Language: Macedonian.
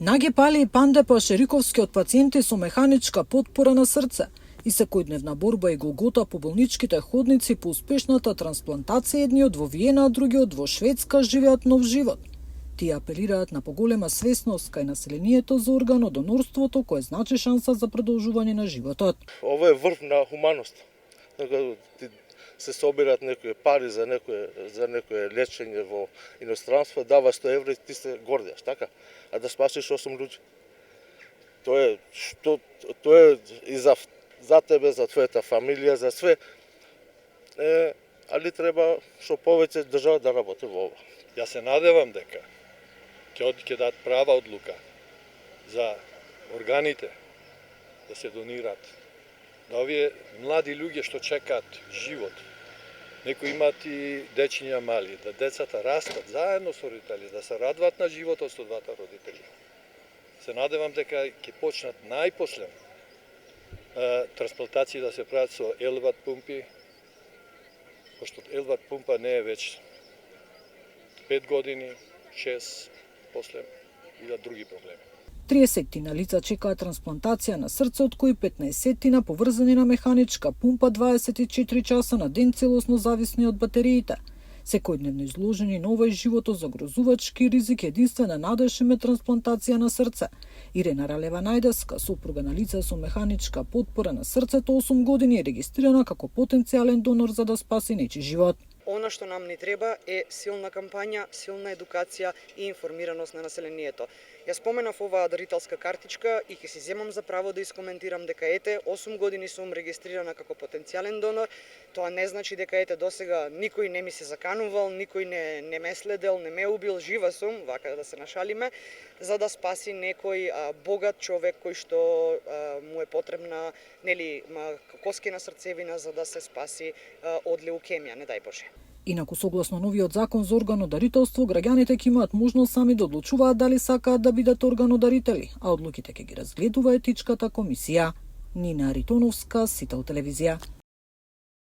Наги Пали и Панде Пашериковски од пациенти со механичка потпора на срце и секојдневна борба и голгота по болничките ходници по успешната трансплантација, едниот во Виена, а другиот во Шведска, живеат нов живот. Тие апелираат на поголема свесност кај населението за органодонорството, кое значи шанса за продолжување на животот. Ова е врв на хуманост. Се собират некои пари за некое лечење во иностранство, дава 100 евро и ти се гордиш, така? А да спасиш 8 луѓе. Тоа е и за тебе, за твојата фамилија, за све. Али треба што повеќе држава да работи во ова. Јас се надевам дека ќе дадат права одлука за органите да се донират. Да овие млади луѓе што чекаат живот, некои имаат и дечиња мали, да децата растат заедно со родители, да се радват на животот со двата родители. Се надевам дека ќе почнат најпосле трансплантации да се прават со елват пумпи, пошто елват пумпа не е веќе 5 години, 6 после и други проблеми. 30 лица чекаат трансплантација на срце, од кои 15 поврзани на механичка пумпа 24 часа на ден, целосно зависни од батериите. Секојдневно изложени на овој животозагрозувачки ризик, единствена надеж е трансплантација на срце. Ирена Ралева Најдевска, сопруга на лице со механичка потпора на срцето, 8 години е регистрирана како потенцијален донор за да спаси нечи живот. Она што нам ни треба е силна кампања, силна едукација и информираност на населението. Ја споменав оваа дарителска картичка и ќе си земам за право да искоментирам дека 8 години сум регистрирана како потенцијален донор. Тоа не значи дека досега никој не ми се заканувал, никој не ме следел, не ме убил, жива сум, вака да се нашалиме, за да спаси некој богат човек кој што му е потребна, коскина срцевина за да се спаси од леукемија, не дај Боже. Инаку, согласно новиот закон за органодарителство, граѓаните ќе имаат можност сами да одлучуваат дали сакаат да бидат органодарители, а одлуките ќе ги разгледува етичката комисија. Нина Ритоновска, Сител телевизија.